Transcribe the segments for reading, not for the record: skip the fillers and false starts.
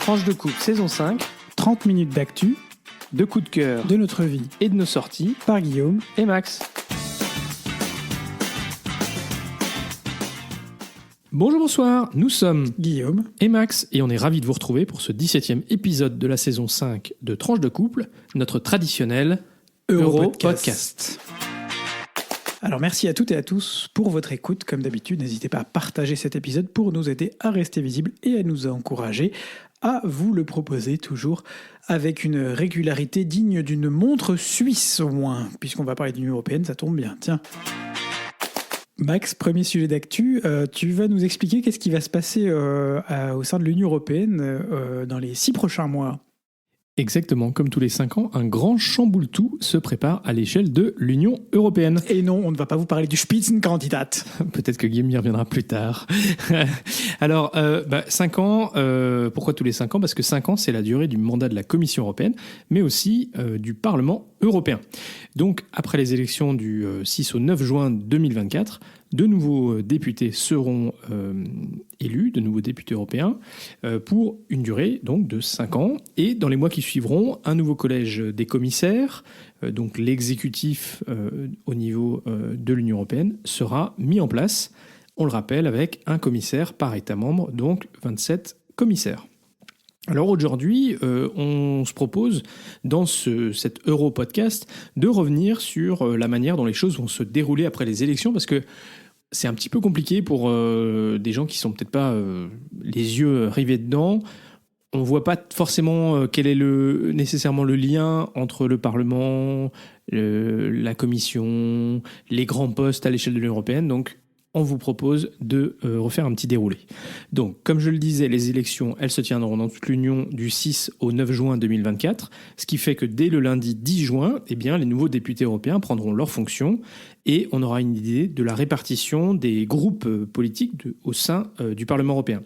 Tranche de coupe, saison 5, 30 minutes d'actu, de coups de cœur de notre vie, et de nos sorties, par Guillaume et Max. Bonjour, bonsoir, nous sommes Guillaume et Max et on est ravis de vous retrouver pour ce 17e épisode de la saison 5 de Tranche de couple, notre traditionnel Euro-podcast. Alors merci à toutes et à tous pour votre écoute. Comme d'habitude, n'hésitez pas à partager cet épisode pour nous aider à rester visible et à nous encourager à vous le proposer toujours avec une régularité digne d'une montre suisse au moins. Puisqu'on va parler de l'Union Européenne, ça tombe bien. Tiens. Max, premier sujet d'actu, tu vas nous expliquer qu'est-ce qui va se passer au sein de l'Union Européenne dans les 6 prochains mois. Exactement, comme tous les 5 ans, un grand chamboule-tout se prépare à l'échelle de l'Union Européenne. Et non, on ne va pas vous parler du Spitzenkandidat. Peut-être que Guillaume y reviendra plus tard. Alors, 5 ans, pourquoi tous les 5 ans ? Parce que 5 ans, c'est la durée du mandat de la Commission européenne, mais aussi du Parlement européen. Donc, après les élections du 6 au 9 juin 2024, de nouveaux députés seront élus, de nouveaux députés européens, pour une durée donc de 5 ans. Et dans les mois qui suivront, un nouveau collège des commissaires, donc l'exécutif au niveau de l'Union européenne, sera mis en place, on le rappelle, avec un commissaire par État membre, donc 27 commissaires. Alors aujourd'hui, on se propose dans cet Euro-podcast de revenir sur la manière dont les choses vont se dérouler après les élections, parce que c'est un petit peu compliqué pour des gens qui sont peut-être pas les yeux rivés dedans. On voit pas forcément quel est nécessairement le lien entre le Parlement, la Commission, les grands postes à l'échelle de l'Union européenne. Donc on vous propose de refaire un petit déroulé. Donc, comme je le disais, les élections, elles se tiendront dans toute l'Union du 6 au 9 juin 2024, ce qui fait que dès le lundi 10 juin, eh bien, les nouveaux députés européens prendront leurs fonctions et on aura une idée de la répartition des groupes politiques au sein du Parlement européen.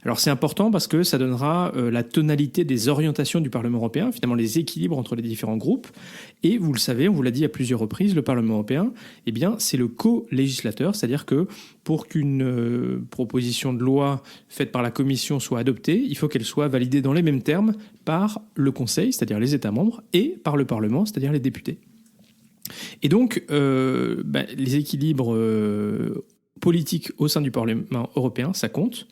Alors, c'est important parce que ça donnera la tonalité des orientations du Parlement européen, finalement les équilibres entre les différents groupes. Et vous le savez, on vous l'a dit à plusieurs reprises, le Parlement européen, eh bien, c'est le co-législateur, c'est-à-dire que pour qu'une proposition de loi faite par la Commission soit adoptée, il faut qu'elle soit validée dans les mêmes termes par le Conseil, c'est-à-dire les États membres, et par le Parlement, c'est-à-dire les députés. Et donc, les équilibres politiques au sein du Parlement européen, ça compte.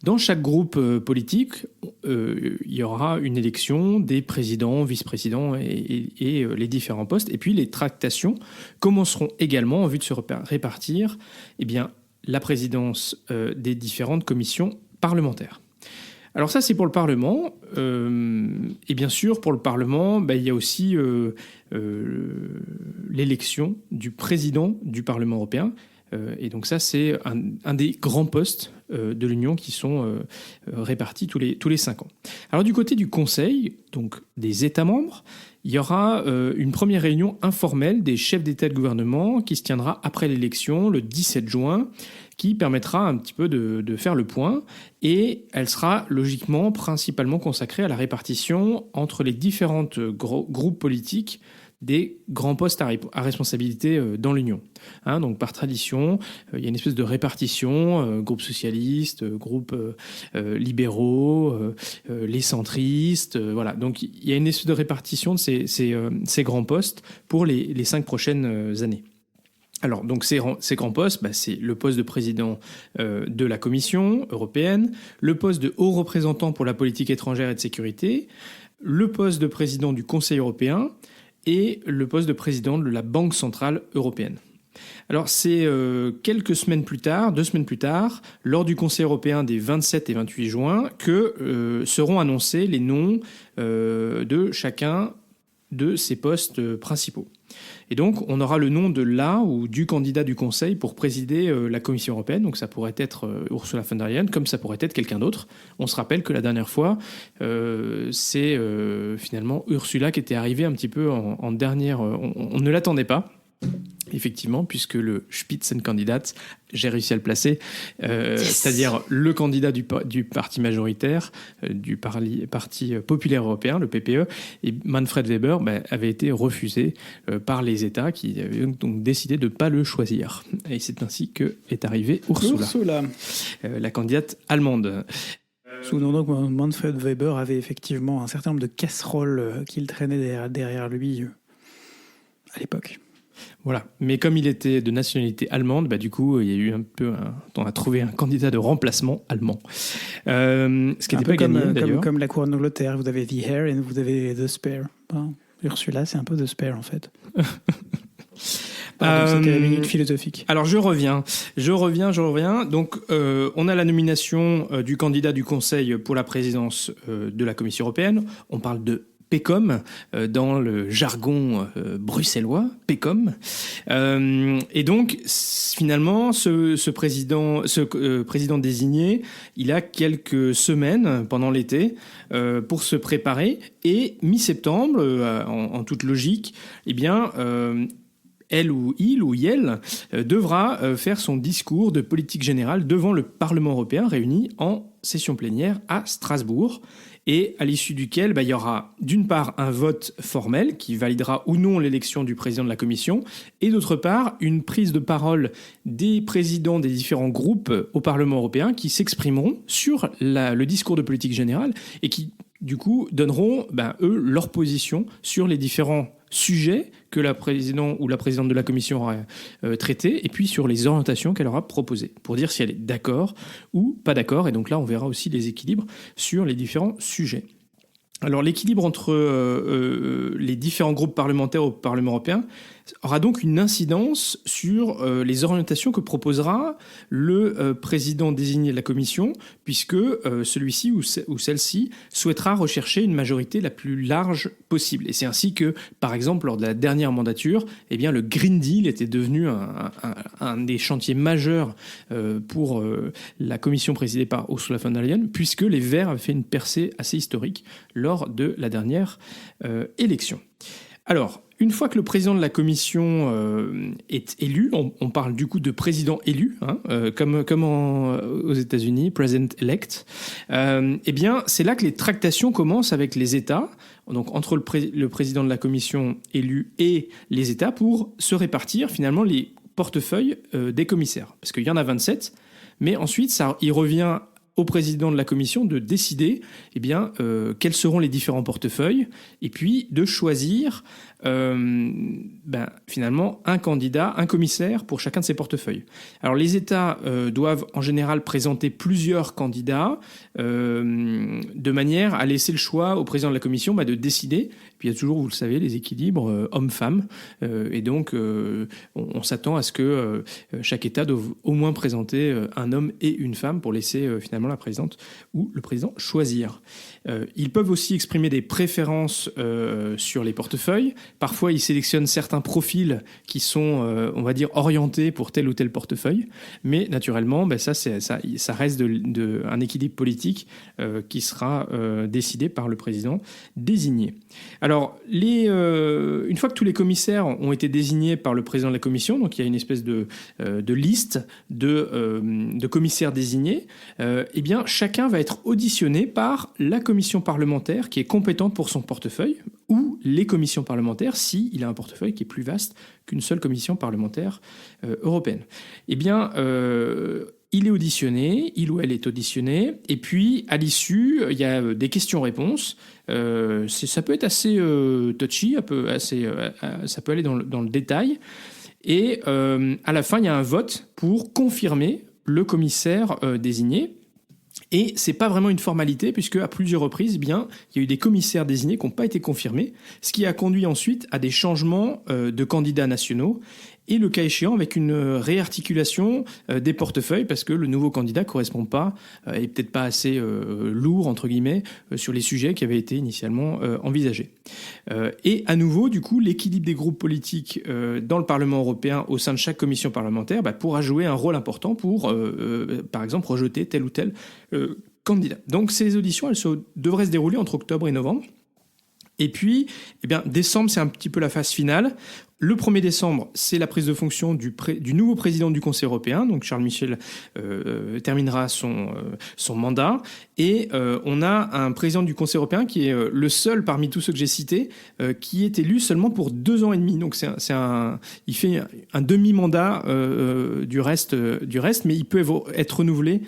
Dans chaque groupe politique, il y aura une élection des présidents, vice-présidents et les différents postes. Et puis les tractations commenceront également en vue de se répartir la présidence des différentes commissions parlementaires. Alors ça, c'est pour le Parlement. Et bien sûr, pour le Parlement, il y a aussi l'élection du président du Parlement européen. Et donc ça, c'est un des grands postes de l'Union qui sont répartis tous les 5 ans. Alors du côté du Conseil, donc des États membres, il y aura une première réunion informelle des chefs d'État et de gouvernement qui se tiendra après l'élection, le 17 juin, qui permettra un petit peu de faire le point. Et elle sera logiquement principalement consacrée à la répartition entre les différentes groupes politiques des grands postes à responsabilité dans l'Union. Donc par tradition, il y a une espèce de répartition, groupe socialiste, groupe libéraux, les centristes, voilà. Donc il y a une espèce de répartition de ces grands postes pour les 5 prochaines années. Alors, donc ces grands postes, c'est le poste de président de la Commission européenne, le poste de haut représentant pour la politique étrangère et de sécurité, le poste de président du Conseil européen, et le poste de président de la Banque centrale européenne. Alors c'est 2 semaines plus tard, lors du Conseil européen des 27 et 28 juin, que seront annoncés les noms de chacun de ces postes principaux. Et donc, on aura le nom de ou du candidat du Conseil pour présider la Commission européenne. Donc, ça pourrait être Ursula von der Leyen, comme ça pourrait être quelqu'un d'autre. On se rappelle que la dernière fois, c'est finalement Ursula qui était arrivée un petit peu en dernière... On ne l'attendait pas. Effectivement, puisque le Spitzenkandidat, j'ai réussi à le placer, c'est-à-dire le candidat du parti majoritaire, du parti populaire européen, le PPE, et Manfred Weber avait été refusé par les États qui avaient donc décidé de ne pas le choisir. Et c'est ainsi qu'est arrivée Ursula. La candidate allemande. Souvenons-nous que Manfred Weber avait effectivement un certain nombre de casseroles qu'il traînait derrière lui à l'époque. Voilà. Mais comme il était de nationalité allemande, du coup, il y a eu on a trouvé un candidat de remplacement allemand. Ce qui n'était pas gagné, d'ailleurs. Comme la couronne d'Angleterre, vous avez The Heir et vous avez The Spare. Ursula, c'est un peu The Spare, en fait. C'était la minute philosophique. Alors, je reviens. Donc, on a la nomination du candidat du Conseil pour la présidence de la Commission européenne. On parle de PECOM, dans le jargon bruxellois, PECOM. Et donc, finalement, ce président désigné, il a quelques semaines pendant l'été pour se préparer. Et mi-septembre, en toute logique, eh bien, elle ou il ou elle devra faire son discours de politique générale devant le Parlement européen réuni en session plénière à Strasbourg. Et à l'issue duquel il y aura d'une part un vote formel qui validera ou non l'élection du président de la Commission, et d'autre part une prise de parole des présidents des différents groupes au Parlement européen qui s'exprimeront sur le discours de politique générale et qui, du coup, donneront, eux, leur position sur les différents sujets que la présidente ou la présidente de la Commission aura traités, et puis sur les orientations qu'elle aura proposées, pour dire si elle est d'accord ou pas d'accord. Et donc là, on verra aussi les équilibres sur les différents sujets. Alors l'équilibre entre les différents groupes parlementaires au Parlement européen aura donc une incidence sur les orientations que proposera le président désigné de la Commission, puisque celui-ci ou celle-ci souhaitera rechercher une majorité la plus large possible. Et c'est ainsi que, par exemple, lors de la dernière mandature, le Green Deal était devenu un des chantiers majeurs pour la Commission présidée par Ursula von der Leyen, puisque les Verts avaient fait une percée assez historique lors de la dernière élection. Alors, une fois que le président de la Commission est élu, on parle du coup de président élu, comme aux États-Unis, president-elect, c'est là que les tractations commencent avec les États, donc entre le président de la Commission élu et les États, pour se répartir finalement les portefeuilles des commissaires. Parce qu'il y en a 27, mais ensuite, il revient au président de la Commission de décider quels seront les différents portefeuilles et puis de choisir finalement un candidat, un commissaire pour chacun de ces portefeuilles. Alors les États doivent en général présenter plusieurs candidats de manière à laisser le choix au président de la Commission de décider. Puis il y a toujours, vous le savez, les équilibres hommes-femmes et donc on s'attend à ce que chaque État doive au moins présenter un homme et une femme pour laisser finalement la présidente ou le président choisir. Ils peuvent aussi exprimer des préférences sur les portefeuilles. Parfois, ils sélectionnent certains profils qui sont, on va dire, orientés pour tel ou tel portefeuille. Mais naturellement, ça reste un équilibre politique qui sera décidé par le président désigné. Alors, une fois que tous les commissaires ont été désignés par le président de la Commission, donc il y a une espèce de liste de commissaires désignés, chacun va être auditionné par la commission parlementaire qui est compétente pour son portefeuille, ou les commissions parlementaires s'il a un portefeuille qui est plus vaste qu'une seule commission parlementaire européenne. Il est auditionné, il ou elle est auditionné, et puis à l'issue, il y a des questions-réponses. Ça peut être assez touchy, ça peut aller dans le détail. Et à la fin, il y a un vote pour confirmer le commissaire désigné. Et c'est pas vraiment une formalité, puisque à plusieurs reprises, il y a eu des commissaires désignés qui n'ont pas été confirmés, ce qui a conduit ensuite à des changements de candidats nationaux, et le cas échéant avec une réarticulation des portefeuilles, parce que le nouveau candidat correspond pas, est peut-être pas assez lourd, entre guillemets, sur les sujets qui avaient été initialement envisagés. Et à nouveau, du coup, l'équilibre des groupes politiques dans le Parlement européen au sein de chaque commission parlementaire pourra jouer un rôle important pour, par exemple, rejeter tel ou tel candidat. Donc ces auditions, devraient se dérouler entre octobre et novembre. Et puis, décembre, c'est un petit peu la phase finale. Le 1er décembre, c'est la prise de fonction du nouveau président du Conseil européen. Donc Charles Michel terminera son mandat. Et on a un président du Conseil européen qui est le seul parmi tous ceux que j'ai cités qui est élu seulement pour 2 ans et demi. Donc il fait un demi-mandat du reste, mais il peut être renouvelé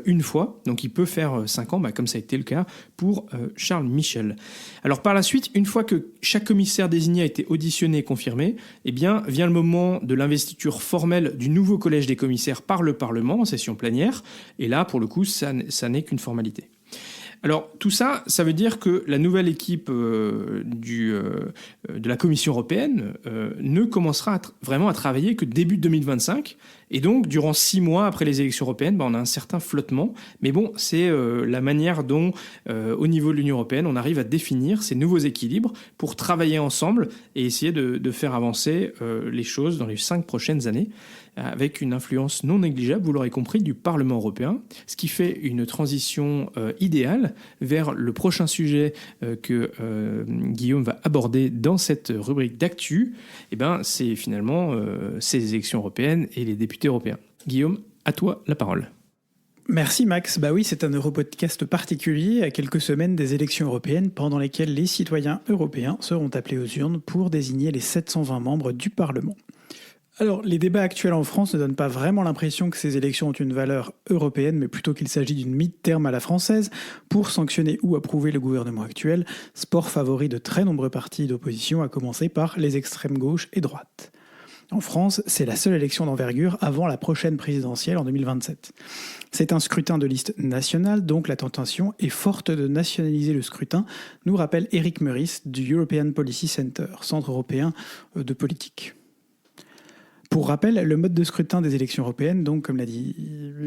une fois. Donc il peut faire 5 ans, comme ça a été le cas pour Charles Michel. Alors par la suite, une fois que chaque commissaire désigné a été auditionné et confirmé, eh bien, vient le moment de l'investiture formelle du nouveau collège des commissaires par le Parlement en session plénière. Et là, pour le coup, ça n'est qu'une formalité. Alors tout ça, ça veut dire que la nouvelle équipe de la Commission européenne ne commencera vraiment à travailler que début 2025. Et donc, durant 6 mois après les élections européennes, on a un certain flottement. Mais bon, c'est la manière dont, au niveau de l'Union européenne, on arrive à définir ces nouveaux équilibres pour travailler ensemble et essayer de faire avancer les choses dans les 5 prochaines années, avec une influence non négligeable, vous l'aurez compris, du Parlement européen, ce qui fait une transition idéale vers le prochain sujet que Guillaume va aborder dans cette rubrique d'actu. C'est finalement ces élections européennes et les députés européens. Guillaume, à toi la parole. Merci Max. Oui, c'est un Europodcast particulier à quelques semaines des élections européennes pendant lesquelles les citoyens européens seront appelés aux urnes pour désigner les 720 membres du Parlement. Alors, les débats actuels en France ne donnent pas vraiment l'impression que ces élections ont une valeur européenne, mais plutôt qu'il s'agit d'une mid-term à la française pour sanctionner ou approuver le gouvernement actuel, sport favori de très nombreux partis d'opposition, à commencer par les extrêmes gauche et droite. En France, c'est la seule élection d'envergure avant la prochaine présidentielle en 2027. C'est un scrutin de liste nationale, donc la tentation est forte de nationaliser le scrutin, nous rappelle Éric Meurice du European Policy Center, Centre européen de politique. Pour rappel, le mode de scrutin des élections européennes, donc comme l'a dit,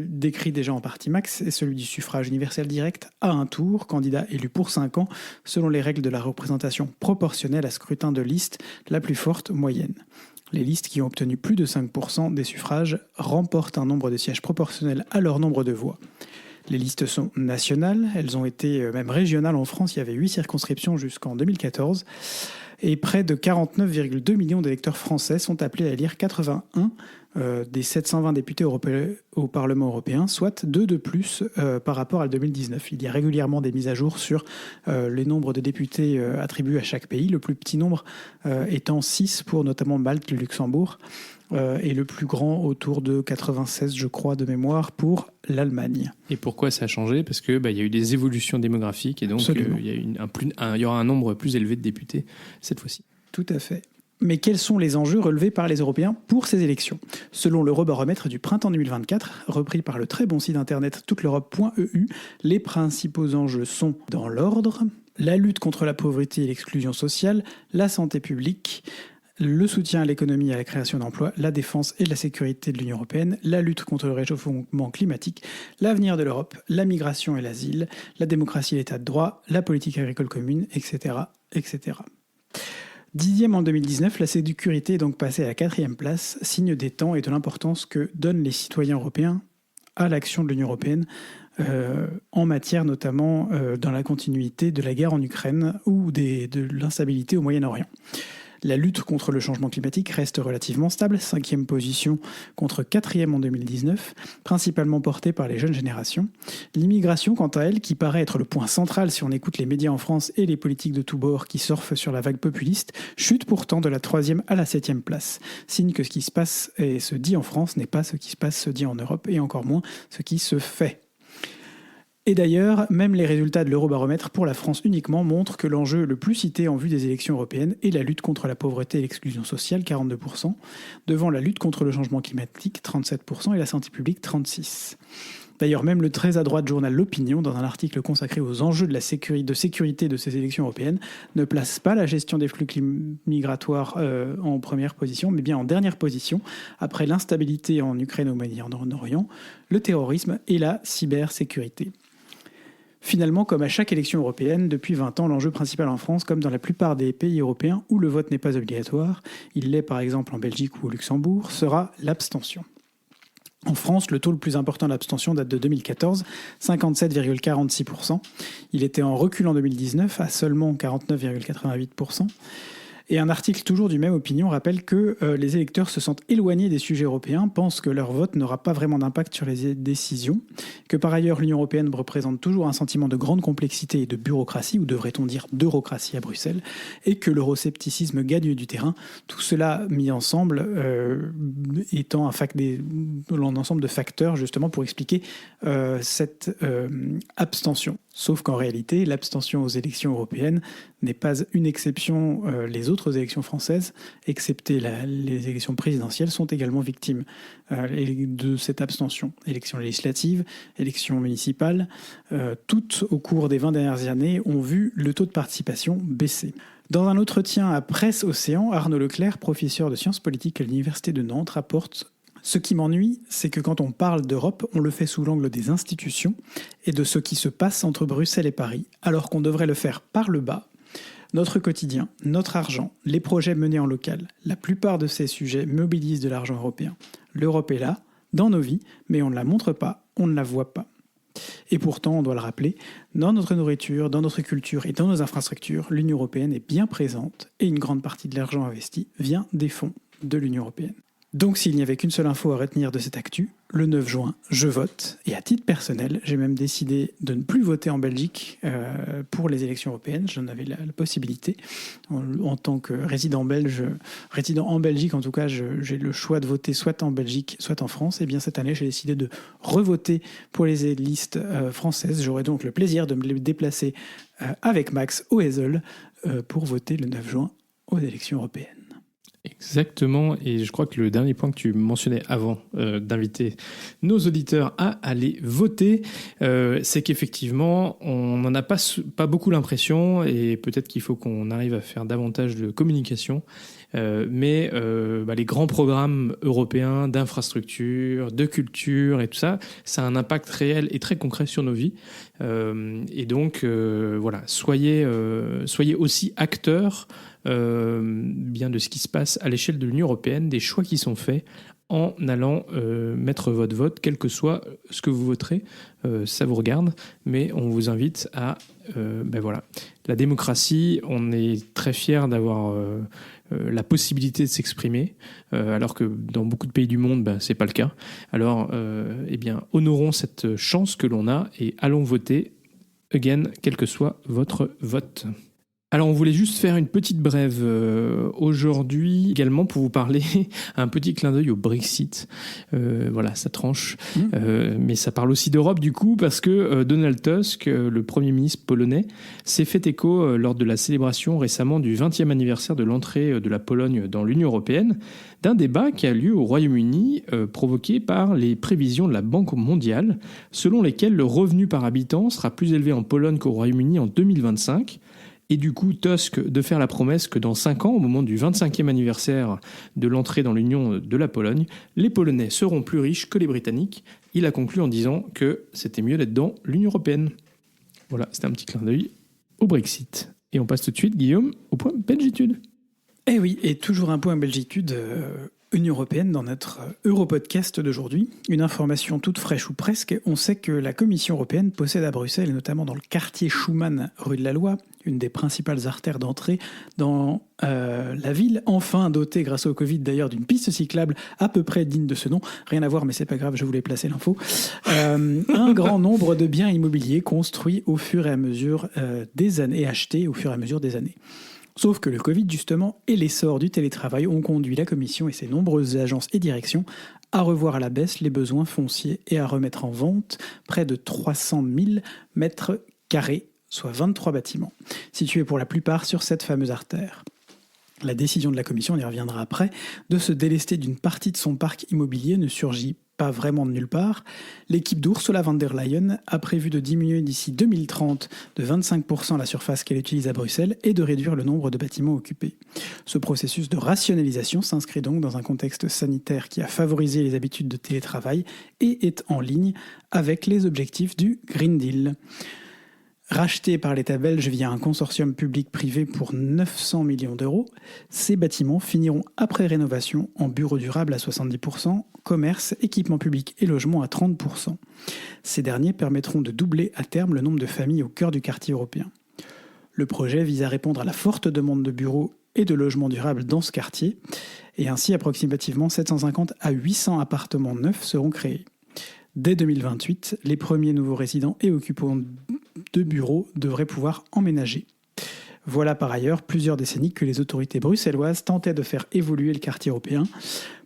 décrit déjà en partie Max, est celui du suffrage universel direct à un tour, candidat élu pour 5 ans, selon les règles de la représentation proportionnelle à scrutin de liste la plus forte moyenne. Les listes qui ont obtenu plus de 5% des suffrages remportent un nombre de sièges proportionnel à leur nombre de voix. Les listes sont nationales, elles ont été même régionales en France, il y avait 8 circonscriptions jusqu'en 2014. Et près de 49,2 millions d'électeurs français sont appelés à élire 81 des 720 députés au Parlement européen, soit 2 de plus par rapport à 2019. Il y a régulièrement des mises à jour sur les nombres de députés attribués à chaque pays, le plus petit nombre étant 6 pour notamment Malte, le Luxembourg, et le plus grand autour de 96, je crois, de mémoire, pour l'Allemagne. Et pourquoi ça a changé ? Parce que y a eu des évolutions démographiques et donc il y aura un nombre plus élevé de députés cette fois-ci. Tout à fait. Mais quels sont les enjeux relevés par les Européens pour ces élections ? Selon l'Eurobaromètre du printemps 2024, repris par le très bon site internet touteleurope.eu, les principaux enjeux sont, dans l'ordre, la lutte contre la pauvreté et l'exclusion sociale, la santé publique, le soutien à l'économie et à la création d'emplois, la défense et la sécurité de l'Union européenne, la lutte contre le réchauffement climatique, l'avenir de l'Europe, la migration et l'asile, la démocratie et l'état de droit, la politique agricole commune, etc., etc. 10e en 2019, la sécurité est donc passée à la 4e place, signe des temps et de l'importance que donnent les citoyens européens à l'action de l'Union européenne, en matière notamment dans la continuité de la guerre en Ukraine ou de l'instabilité au Moyen-Orient. La lutte contre le changement climatique reste relativement stable, 5e position contre 4e en 2019, principalement portée par les jeunes générations. L'immigration, quant à elle, qui paraît être le point central si on écoute les médias en France et les politiques de tous bords qui surfent sur la vague populiste, chute pourtant de la 3e à la 7e place. Signe que ce qui se passe et se dit en France n'est pas ce qui se dit en Europe et encore moins ce qui se fait. Et d'ailleurs, même les résultats de l'Eurobaromètre pour la France uniquement montrent que l'enjeu le plus cité en vue des élections européennes est la lutte contre la pauvreté et l'exclusion sociale, 42%, devant la lutte contre le changement climatique, 37%, et la santé publique, 36%. D'ailleurs, même le très à droite journal L'Opinion, dans un article consacré aux enjeux de la sécurité de ces élections européennes, ne place pas la gestion des flux migratoires en première position, mais bien en dernière position, après l'instabilité en Ukraine au Moyen-Orient, le terrorisme et la cybersécurité. Finalement, comme à chaque élection européenne, depuis 20 ans, l'enjeu principal en France, comme dans la plupart des pays européens où le vote n'est pas obligatoire, il l'est par exemple en Belgique ou au Luxembourg, sera l'abstention. En France, le taux le plus important de l'abstention date de 2014, 57,46%. Il était en recul en 2019 à seulement 49,88%. Et un article toujours du même Opinion rappelle que les électeurs se sentent éloignés des sujets européens, pensent que leur vote n'aura pas vraiment d'impact sur les décisions, que par ailleurs l'Union européenne représente toujours un sentiment de grande complexité et de bureaucratie, ou devrait-on dire d'eurocratie à Bruxelles, et que l'euroscepticisme gagne du terrain. Tout cela mis ensemble étant l'ensemble de facteurs justement pour expliquer cette abstention. Sauf qu'en réalité, l'abstention aux élections européennes n'est pas une exception. Les autres élections françaises, excepté les élections présidentielles, sont également victimes de cette abstention. Élections législatives, élections municipales, toutes au cours des 20 dernières années ont vu le taux de participation baisser. Dans un entretien à Presse Océan, Arnaud Leclerc, professeur de sciences politiques à l'Université de Nantes, rapporte: ce qui m'ennuie, c'est que quand on parle d'Europe, on le fait sous l'angle des institutions et de ce qui se passe entre Bruxelles et Paris, alors qu'on devrait le faire par le bas. Notre quotidien, notre argent, les projets menés en local, la plupart de ces sujets mobilisent de l'argent européen. L'Europe est là, dans nos vies, mais on ne la montre pas, on ne la voit pas. Et pourtant, on doit le rappeler, dans notre nourriture, dans notre culture et dans nos infrastructures, l'Union européenne est bien présente et une grande partie de l'argent investi vient des fonds de l'Union européenne. Donc s'il n'y avait qu'une seule info à retenir de cette actu, le 9 juin, je vote. Et à titre personnel, j'ai même décidé de ne plus voter en Belgique pour les élections européennes. J'en avais la possibilité. En tant que résident en Belgique, en tout cas, j'ai le choix de voter soit en Belgique, soit en France. Et bien cette année, j'ai décidé de revoter pour les listes françaises. J'aurai donc le plaisir de me déplacer avec Max au Hazel pour voter le 9 juin aux élections européennes. Exactement, et je crois que le dernier point que tu mentionnais avant d'inviter nos auditeurs à aller voter, c'est qu'effectivement, on n'en a pas beaucoup l'impression, et peut-être qu'il faut qu'on arrive à faire davantage de communication, mais les grands programmes européens d'infrastructure, de culture et tout ça, ça a un impact réel et très concret sur nos vies. Et donc, voilà, soyez aussi acteurs bien de ce qui se passe à l'échelle de l'Union européenne, des choix qui sont faits en allant mettre votre vote, quel que soit ce que vous voterez, ça vous regarde, mais on vous invite à... voilà. La démocratie, on est très fiers d'avoir la possibilité de s'exprimer, alors que dans beaucoup de pays du monde, c'est pas le cas. Alors, honorons cette chance que l'on a et allons voter, again, quel que soit votre vote. Alors, on voulait juste faire une petite brève aujourd'hui, également pour vous parler un petit clin d'œil au Brexit. Voilà, ça tranche. Mais ça parle aussi d'Europe, du coup, parce que Donald Tusk, le Premier ministre polonais, s'est fait écho lors de la célébration récemment du 20e anniversaire de l'entrée de la Pologne dans l'Union européenne, d'un débat qui a lieu au Royaume-Uni, provoqué par les prévisions de la Banque mondiale, selon lesquelles le revenu par habitant sera plus élevé en Pologne qu'au Royaume-Uni en 2025. Et du coup, Tusk de faire la promesse que dans 5 ans, au moment du 25e anniversaire de l'entrée dans l'Union de la Pologne, les Polonais seront plus riches que les Britanniques. Il a conclu en disant que c'était mieux d'être dans l'Union européenne. Voilà, c'était un petit clin d'œil au Brexit. Et on passe tout de suite, Guillaume, au point Belgitude. Eh oui, et toujours un point Belgitude Union européenne dans notre Europodcast d'aujourd'hui. Une information toute fraîche ou presque, on sait que la Commission européenne possède à Bruxelles, et notamment dans le quartier Schuman, rue de la Loi, une des principales artères d'entrée dans la ville, enfin dotée grâce au Covid d'ailleurs d'une piste cyclable à peu près digne de ce nom. Rien à voir, mais c'est pas grave, je voulais placer l'info. Un grand nombre de biens immobiliers construits au fur et à mesure des années, et achetés au fur et à mesure des années. Sauf que le Covid, justement, et l'essor du télétravail ont conduit la Commission et ses nombreuses agences et directions à revoir à la baisse les besoins fonciers et à remettre en vente près de 300 000 mètres carrés, soit 23 bâtiments, situés pour la plupart sur cette fameuse artère. La décision de la Commission, on y reviendra après, de se délester d'une partie de son parc immobilier ne surgit pas vraiment de nulle part. L'équipe d'Ursula von der Leyen a prévu de diminuer d'ici 2030 de 25% la surface qu'elle utilise à Bruxelles et de réduire le nombre de bâtiments occupés. Ce processus de rationalisation s'inscrit donc dans un contexte sanitaire qui a favorisé les habitudes de télétravail et est en ligne avec les objectifs du Green Deal. Rachetés par l'État belge via un consortium public-privé pour 900 millions d'euros, ces bâtiments finiront après rénovation en bureaux durables à 70%, commerce, équipements publics et logements à 30%. Ces derniers permettront de doubler à terme le nombre de familles au cœur du quartier européen. Le projet vise à répondre à la forte demande de bureaux et de logements durables dans ce quartier. Et ainsi, approximativement 750 à 800 appartements neufs seront créés. Dès 2028, les premiers nouveaux résidents et occupants de bureaux devraient pouvoir emménager. Voilà par ailleurs plusieurs décennies que les autorités bruxelloises tentaient de faire évoluer le quartier européen.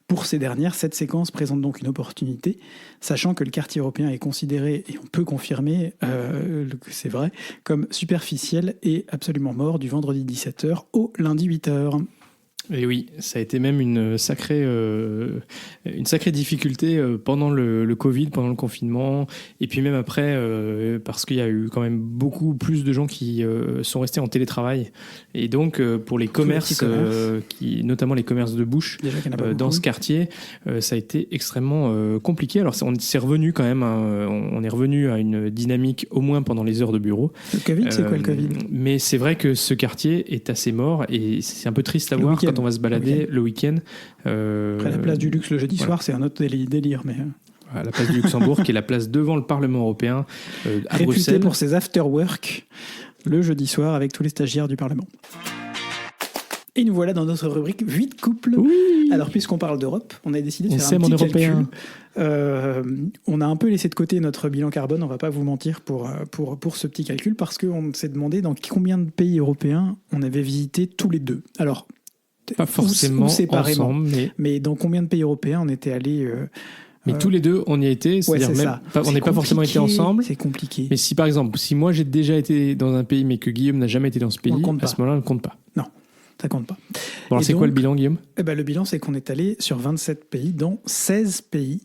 Pour ces dernières, cette séquence présente donc une opportunité, sachant que le quartier européen est considéré, et on peut confirmer que c'est vrai, comme superficiel et absolument mort du vendredi 17h au lundi 8h. Et oui, ça a été même une sacrée difficulté pendant le Covid, pendant le confinement, et puis même après, parce qu'il y a eu quand même beaucoup plus de gens qui sont restés en télétravail. Et donc, pour les commerces, notamment les commerces de bouche, dans ce quartier, ça a été extrêmement compliqué. Alors, c'est revenu quand même, on est revenu à une dynamique au moins pendant les heures de bureau. Le Covid, c'est quoi le Covid ? Mais c'est vrai que ce quartier est assez mort, et c'est un peu triste à voir quand on va se balader le week-end. Après, la place du Luxe le jeudi soir, c'est un autre délire. Mais... À la place du Luxembourg, qui est la place devant le Parlement européen à Bruxelles. Réputée pour ses after-work le jeudi soir avec tous les stagiaires du Parlement. Et nous voilà dans notre rubrique Vie de couple. Oui. Alors, puisqu'on parle d'Europe, on a décidé de faire un petit calcul. On a un peu laissé de côté notre bilan carbone, on va pas vous mentir pour ce petit calcul, parce qu'on s'est demandé dans combien de pays européens on avait visité tous les deux. Alors, pas forcément séparément, ensemble, mais dans combien de pays européens on était allés mais tous les deux, on y a été. C'est-à-dire on n'est pas forcément été ensemble. C'est compliqué. Mais si par exemple, si moi j'ai déjà été dans un pays, mais que Guillaume n'a jamais été dans ce pays, à ce moment-là, on ne compte pas. Non, ça compte pas. Bon, alors c'est quoi le bilan, Guillaume ? Le bilan, c'est qu'on est allé sur 27 pays, dans 16 pays,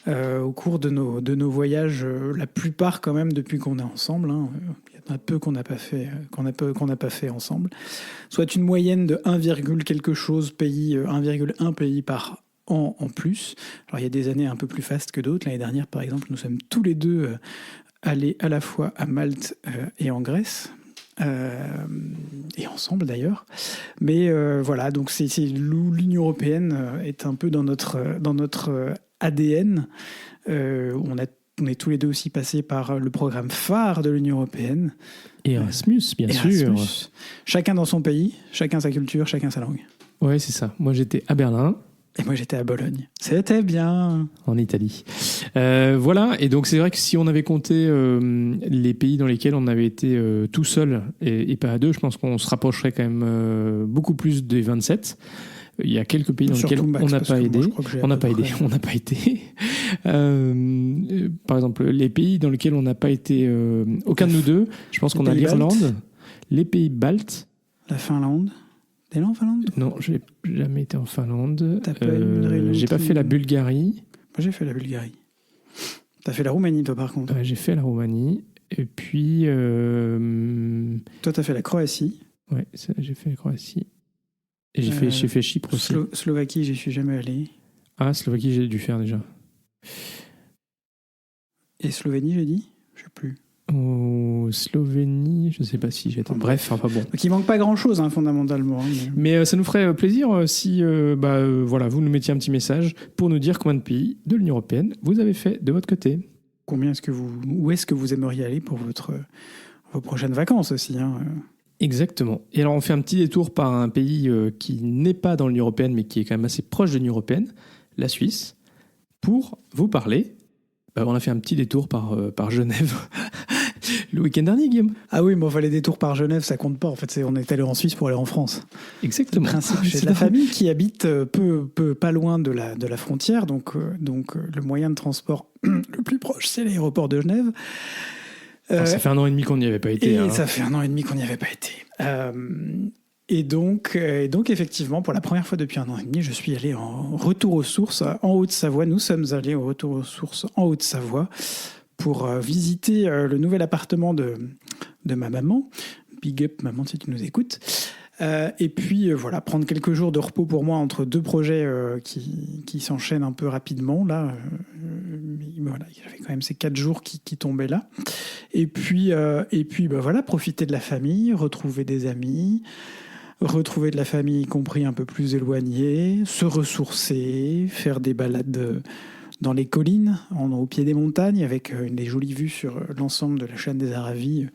au cours de nos voyages, la plupart quand même depuis qu'on est ensemble. Hein. Il y en a peu qu'on n'a pas fait ensemble. Soit une moyenne de 1, quelque chose pays, 1,1 pays par an en plus. Alors il y a des années un peu plus fastes que d'autres. L'année dernière, par exemple, nous sommes tous les deux allés à la fois à Malte et en Grèce. Et ensemble d'ailleurs, mais voilà, donc c'est l'Union européenne est un peu dans notre ADN. On est tous les deux aussi passés par le programme phare de l'Union européenne, Erasmus, bien sûr. Chacun dans son pays, chacun sa culture, chacun sa langue. Ouais, c'est ça. Moi, j'étais à Berlin. Et moi, j'étais à Bologne. C'était bien. En Italie. Voilà. Et donc, c'est vrai que si on avait compté les pays dans lesquels on avait été tout seul et pas à deux, je pense qu'on se rapprocherait quand même beaucoup plus des 27. Il y a quelques pays dans lesquels on n'a pas aidé. On n'a pas été. Par exemple, les pays dans lesquels on n'a pas été, aucun de nous deux, je pense qu'on a l'Irlande, les pays baltes. La Finlande. T'es là en Finlande ? Non, j'ai jamais été en Finlande. T'as pas j'ai pas fait la Bulgarie. Moi, j'ai fait la Bulgarie. T'as fait la Roumanie, toi, par contre ? J'ai fait la Roumanie. Et puis... Toi, t'as fait la Croatie. Ouais, j'ai fait la Croatie. Et j'ai fait Chypre aussi. Slovaquie, j'y suis jamais allé. Ah, Slovaquie, j'ai dû faire déjà. Et Slovénie, j'ai dit ? Je sais plus. Slovénie, je sais pas si j'ai été. Bref, enfin bon. Donc il manque pas grand-chose, hein, fondamentalement. Mais ça nous ferait plaisir si voilà, vous nous mettiez un petit message pour nous dire combien de pays de l'Union européenne vous avez fait de votre côté. Où est-ce que vous aimeriez aller pour vos prochaines vacances aussi, hein. Exactement. Et alors on fait un petit détour par un pays qui n'est pas dans l'Union européenne, mais qui est quand même assez proche de l'Union européenne, la Suisse, pour vous parler. On a fait un petit détour par Genève le week-end dernier, Guillaume. Ah oui, mais enfin, les détours par Genève, ça compte pas. En fait, on est allé en Suisse pour aller en France. Exactement. Le principe, j'ai de la famille qui habite pas loin de la frontière, donc le moyen de transport le plus proche, c'est l'aéroport de Genève. Ça fait 1 an et demi qu'on n'y avait pas été. Ça fait 1 an et demi qu'on n'y avait pas été. Et donc, effectivement, pour la première fois depuis 1 an et demi, je suis allé en retour aux sources en Haute-Savoie. Nous sommes allés au retour aux sources en Haute-Savoie pour visiter le nouvel appartement de ma maman. Big up, maman, si tu nous écoutes. Et puis, voilà, prendre quelques jours de repos pour moi entre 2 projets qui s'enchaînent un peu rapidement. Là, voilà, il y avait quand même ces 4 jours qui tombaient là. Et puis voilà, profiter de la famille, retrouver des amis, retrouver de la famille, y compris un peu plus éloignée, se ressourcer, faire des balades dans les collines, au pied des montagnes, avec des jolies vues sur l'ensemble de la chaîne des Aravis,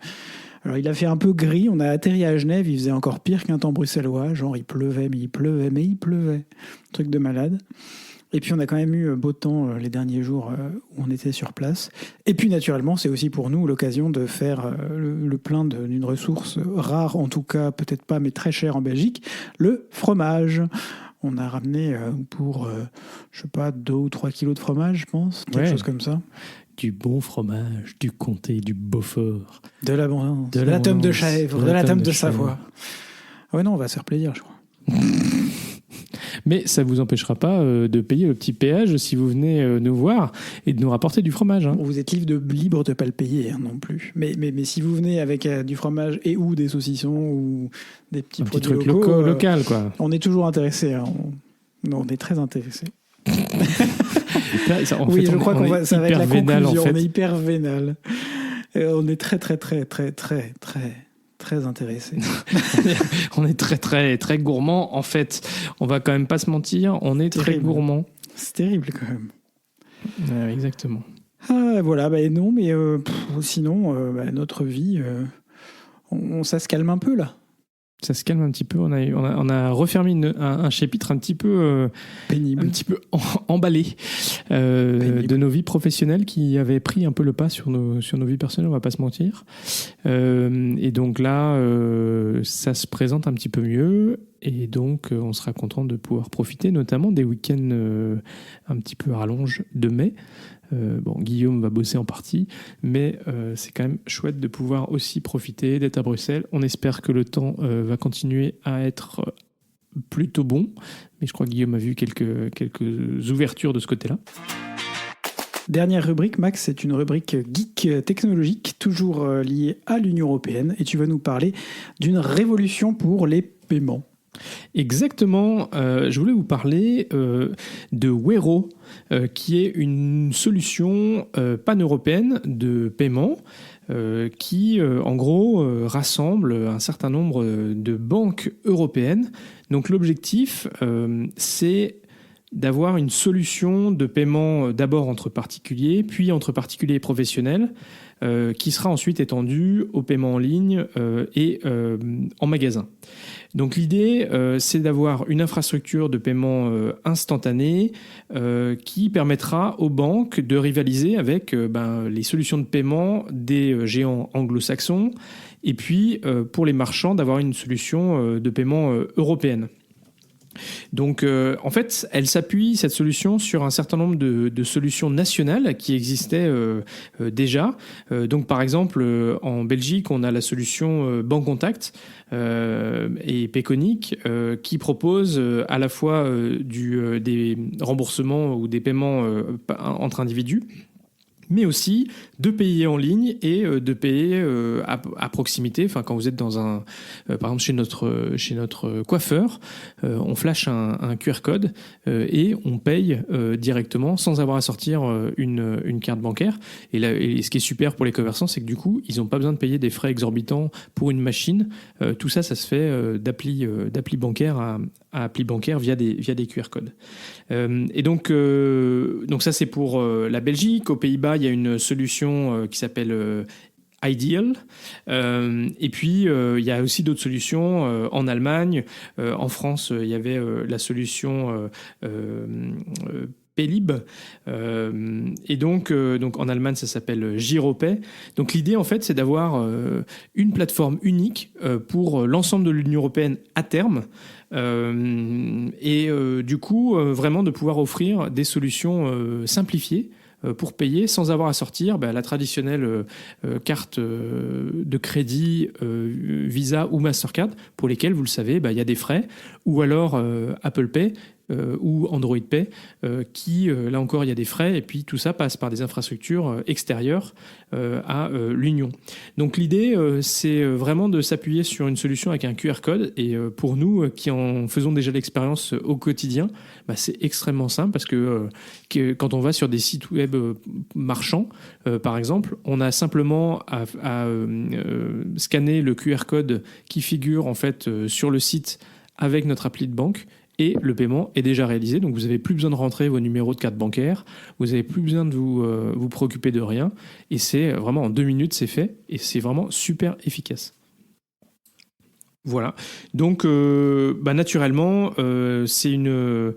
Alors il a fait un peu gris, on a atterri à Genève, il faisait encore pire qu'un temps bruxellois, genre il pleuvait, mais il pleuvait, mais il pleuvait. Truc de malade. Et puis on a quand même eu beau temps les derniers jours où on était sur place. Et puis naturellement, c'est aussi pour nous l'occasion de faire le plein d'une ressource rare, en tout cas peut-être pas, mais très chère en Belgique, le fromage. On a ramené pour, je sais pas, 2 ou 3 kilos de fromage, je pense, quelque chose comme ça. Du bon fromage, du comté, du Beaufort. De l'abondance, de la tome de chèvre, de la tome de Savoie. Ah ouais, non, on va se faire plaisir, je crois. Mais ça ne vous empêchera pas de payer le petit péage si vous venez nous voir et de nous rapporter du fromage. Hein. Vous êtes libre de ne pas le payer non plus. Mais si vous venez avec du fromage et ou des saucissons ou des petits produits locaux, quoi. On est toujours intéressés. Hein. On est très intéressés. Je crois que ça va être la conclusion. On est hyper vénal. On est très, très, très, très, très, très... très intéressé. On est très très très gourmand. En fait, on va quand même pas se mentir, on est très gourmand. C'est terrible quand même. Exactement. Voilà, non, mais sinon, notre vie, ça se calme un peu là. Ça se calme un petit peu. On a refermé un chapitre un petit peu pénible, un petit peu emballé de nos vies professionnelles qui avaient pris un peu le pas sur nos vies personnelles. On va pas se mentir. Et donc là, ça se présente un petit peu mieux. Et donc, on sera content de pouvoir profiter, notamment des week-ends un petit peu à rallonge de mai. Guillaume va bosser en partie, mais c'est quand même chouette de pouvoir aussi profiter d'être à Bruxelles. On espère que le temps va continuer à être plutôt bon, mais je crois que Guillaume a vu quelques ouvertures de ce côté-là. Dernière rubrique, Max, c'est une rubrique geek technologique, toujours liée à l'Union européenne, et tu vas nous parler d'une révolution pour les paiements. Exactement, je voulais vous parler de Wero, qui est une solution pan-européenne de paiement qui, en gros, rassemble un certain nombre de banques européennes. Donc l'objectif, c'est d'avoir une solution de paiement d'abord entre particuliers, puis entre particuliers et professionnels, qui sera ensuite étendue au paiement en ligne et en magasin. Donc l'idée, c'est d'avoir une infrastructure de paiement instantanée qui permettra aux banques de rivaliser avec les solutions de paiement des géants anglo-saxons et puis pour les marchands d'avoir une solution de paiement européenne. Donc, en fait, elle s'appuie, cette solution, sur un certain nombre de solutions nationales qui existaient déjà. Donc, par exemple, en Belgique, on a la solution Bancontact et Payconiq qui propose à la fois des remboursements ou des paiements entre individus, mais aussi de payer en ligne et de payer à proximité. Enfin, quand vous êtes dans par exemple chez notre coiffeur, on flash un QR code et on paye directement sans avoir à sortir une carte bancaire. Et ce qui est super pour les commerçants, c'est que du coup, ils n'ont pas besoin de payer des frais exorbitants pour une machine. Tout ça, ça se fait d'appli bancaire à appli bancaire via des QR codes. Et donc ça, c'est pour la Belgique. Aux Pays-Bas, il y a une solution qui s'appelle Ideal. Et puis, il y a aussi d'autres solutions en Allemagne. En France, il y avait la solution Paylib. Et donc en Allemagne, ça s'appelle Giropay. Donc l'idée, en fait, c'est d'avoir une plateforme unique pour l'ensemble de l'Union européenne à terme. Du coup, vraiment de pouvoir offrir des solutions simplifiées pour payer sans avoir à sortir la traditionnelle carte de crédit Visa ou Mastercard pour lesquelles, vous le savez, il y a des frais, ou alors Apple Pay ou Android Pay qui, là encore, il y a des frais, et puis tout ça passe par des infrastructures extérieures à l'Union. Donc l'idée, c'est vraiment de s'appuyer sur une solution avec un QR code, et pour nous qui en faisons déjà l'expérience au quotidien, c'est extrêmement simple parce que quand on va sur des sites web marchands, par exemple, on a simplement à scanner le QR code qui figure en fait sur le site avec notre appli de banque, et le paiement est déjà réalisé. Donc vous n'avez plus besoin de rentrer vos numéros de carte bancaire, vous n'avez plus besoin de vous préoccuper de rien, et c'est vraiment en 2 minutes c'est fait, et c'est vraiment super efficace. Voilà, donc naturellement, c'est une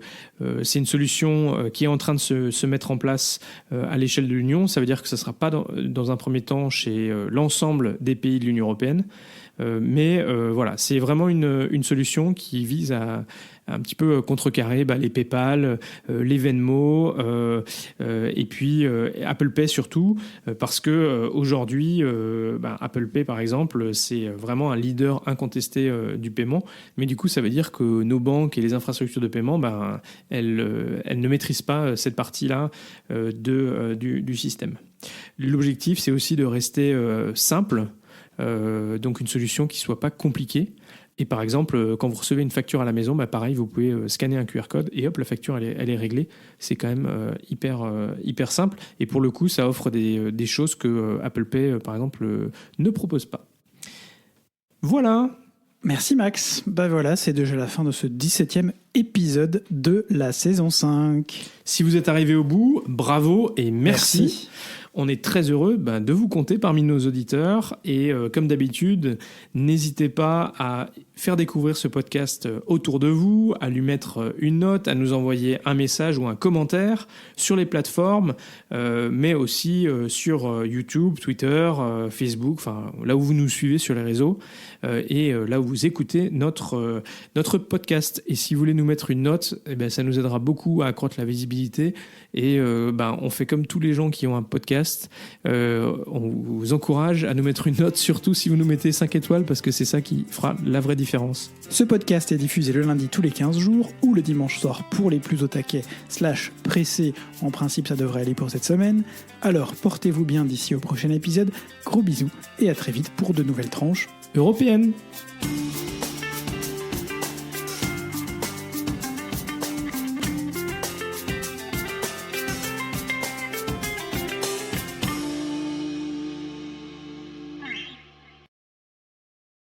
solution qui est en train de se mettre en place à l'échelle de l'Union. Ça veut dire que ça ne sera pas dans un premier temps chez l'ensemble des pays de l'Union européenne, mais voilà, c'est vraiment une solution qui vise à un petit peu contrecarrer les PayPal, les Venmo, et puis Apple Pay surtout, parce que aujourd'hui, Apple Pay par exemple, c'est vraiment un leader incontesté du paiement, mais du coup ça veut dire que nos banques et les infrastructures de paiement, elles ne maîtrisent pas cette partie-là du système. L'objectif, c'est aussi de rester simple, donc une solution qui ne soit pas compliquée. Et par exemple, quand vous recevez une facture à la maison, pareil, vous pouvez scanner un QR code et hop, la facture, elle est réglée. C'est quand même hyper simple. Et pour le coup, ça offre des choses que Apple Pay, par exemple, ne propose pas. Voilà. Merci Max. Voilà, c'est déjà la fin de ce 17e épisode de la saison 5. Si vous êtes arrivé au bout, bravo et merci. On est très heureux de vous compter parmi nos auditeurs et comme d'habitude, n'hésitez pas à faire découvrir ce podcast autour de vous, à lui mettre une note, à nous envoyer un message ou un commentaire sur les plateformes, mais aussi sur YouTube, Twitter, Facebook, là où vous nous suivez sur les réseaux et là où vous écoutez notre podcast. Et si vous voulez nous mettre une note, ça nous aidera beaucoup à accroître la visibilité et on fait comme tous les gens qui ont un podcast. On vous encourage à nous mettre une note, surtout si vous nous mettez 5 étoiles, parce que c'est ça qui fera la vraie différence. Ce podcast est diffusé le lundi tous les 15 jours ou le dimanche soir pour les plus au taquet / pressés. En principe, ça devrait aller pour cette semaine. Alors, portez-vous bien d'ici au prochain épisode. Gros bisous et à très vite pour de nouvelles tranches européennes.